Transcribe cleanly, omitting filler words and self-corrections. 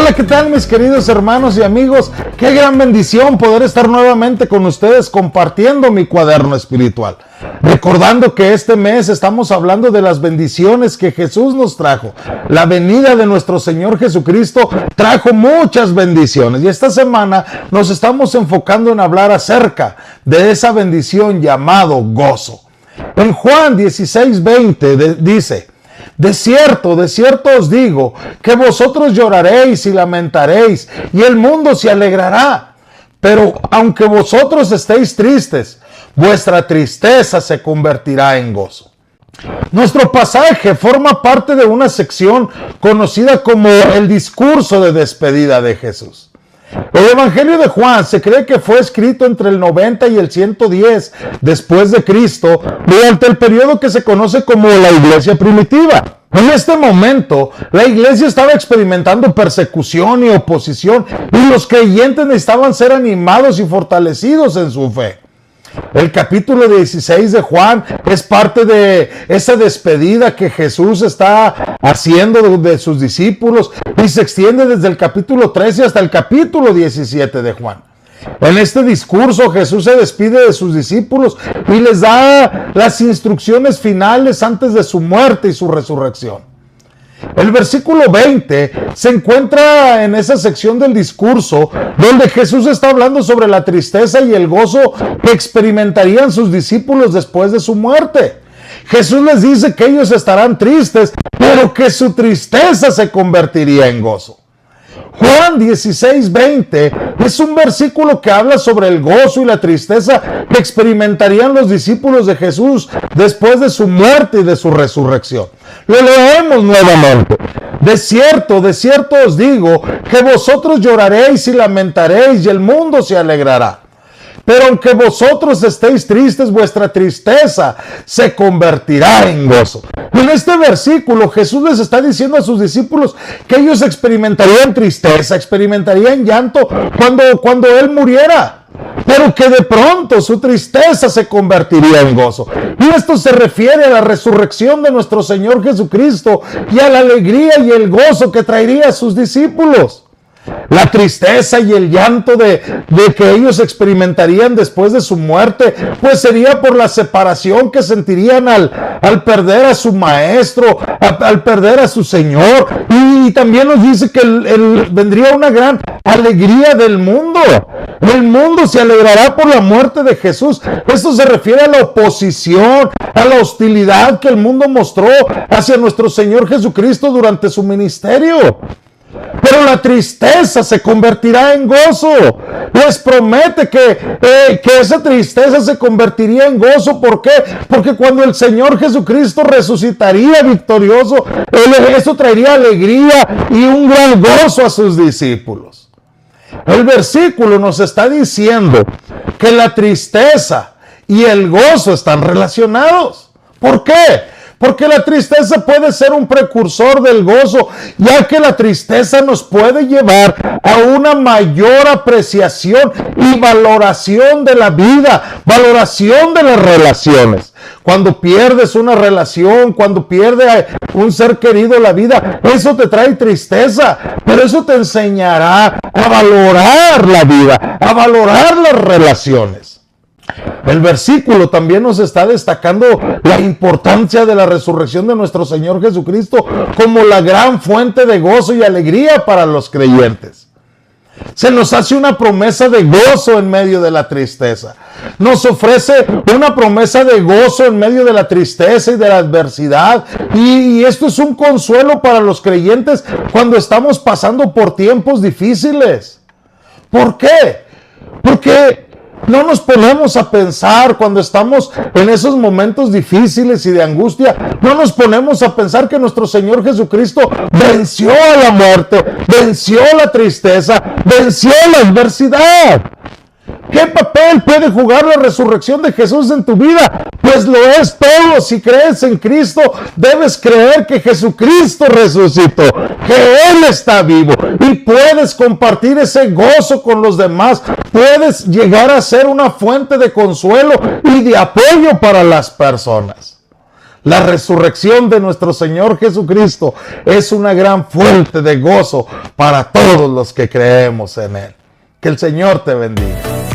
Hola, ¿qué tal mis queridos hermanos y amigos? Qué gran bendición poder estar nuevamente con ustedes compartiendo mi cuaderno espiritual. Recordando que este mes estamos hablando de las bendiciones que Jesús nos trajo. La venida de nuestro Señor Jesucristo trajo muchas bendiciones. Y esta semana nos estamos enfocando en hablar acerca de esa bendición llamado gozo. En Juan 16:20 dice: de cierto os digo, que vosotros lloraréis y lamentaréis, y el mundo se alegrará. Pero aunque vosotros estéis tristes, vuestra tristeza se convertirá en gozo. Nuestro pasaje forma parte de una sección conocida como el discurso de despedida de Jesús. El Evangelio de Juan se cree que fue escrito entre el 90 y el 110 después de Cristo, durante el periodo que se conoce como la iglesia primitiva. En este momento, la iglesia estaba experimentando persecución y oposición, y los creyentes necesitaban ser animados y fortalecidos en su fe. El capítulo 16 de Juan es parte de esa despedida que Jesús está haciendo de sus discípulos y se extiende desde el capítulo 13 hasta el capítulo 17 de Juan. En este discurso Jesús se despide de sus discípulos y les da las instrucciones finales antes de su muerte y su resurrección. El versículo 20 se encuentra en esa sección del discurso donde Jesús está hablando sobre la tristeza y el gozo que experimentarían sus discípulos después de su muerte. Jesús les dice que ellos estarán tristes, pero que su tristeza se convertiría en gozo. Juan 16:20 es un versículo que habla sobre el gozo y la tristeza que experimentarían los discípulos de Jesús después de su muerte y de su resurrección. Lo leemos nuevamente. De cierto os digo, que vosotros lloraréis y lamentaréis, y el mundo se alegrará. Pero aunque vosotros estéis tristes, vuestra tristeza se convertirá en gozo. Y en este versículo Jesús les está diciendo a sus discípulos que ellos experimentarían tristeza, experimentarían llanto cuando Él muriera, pero que de pronto su tristeza se convertiría en gozo. Y esto se refiere a la resurrección de nuestro Señor Jesucristo y a la alegría y el gozo que traería a sus discípulos. La tristeza y el llanto de que ellos experimentarían después de su muerte, pues sería por la separación que sentirían al perder a su maestro, al perder a su Señor. Y también nos dice que vendría una gran alegría del mundo. El mundo se alegrará por la muerte de Jesús. Esto se refiere a la oposición, a la hostilidad que el mundo mostró hacia nuestro Señor Jesucristo durante su ministerio. Pero la tristeza se convertirá en gozo. Les promete que esa tristeza se convertiría en gozo. ¿Por qué? Porque cuando el Señor Jesucristo resucitaría victorioso, eso traería alegría y un gran gozo a sus discípulos. El versículo nos está diciendo que la tristeza y el gozo están relacionados. ¿Por qué? Porque la tristeza puede ser un precursor del gozo, ya que la tristeza nos puede llevar a una mayor apreciación y valoración de la vida, valoración de las relaciones. Cuando pierdes una relación, cuando pierde un ser querido la vida, eso te trae tristeza, pero eso te enseñará a valorar la vida, a valorar las relaciones. El versículo también nos está destacando la importancia de la resurrección de nuestro Señor Jesucristo como la gran fuente de gozo y alegría para los creyentes. Se nos hace una promesa de gozo en medio de la tristeza. Nos ofrece una promesa de gozo en medio de la tristeza y de la adversidad. Y esto es un consuelo para los creyentes cuando estamos pasando por tiempos difíciles. ¿Por qué? Porque no nos ponemos a pensar cuando estamos en esos momentos difíciles y de angustia. No nos ponemos a pensar que nuestro Señor Jesucristo venció a la muerte, venció la tristeza, venció la adversidad. ¿Qué papel puede jugar la resurrección de Jesús en tu vida? Pues lo es todo. Si crees en Cristo, debes creer que Jesucristo resucitó, que Él está vivo, y puedes compartir ese gozo con los demás. Puedes llegar a ser una fuente de consuelo y de apoyo para las personas. La resurrección de nuestro Señor Jesucristo es una gran fuente de gozo para todos los que creemos en Él. Que el Señor te bendiga.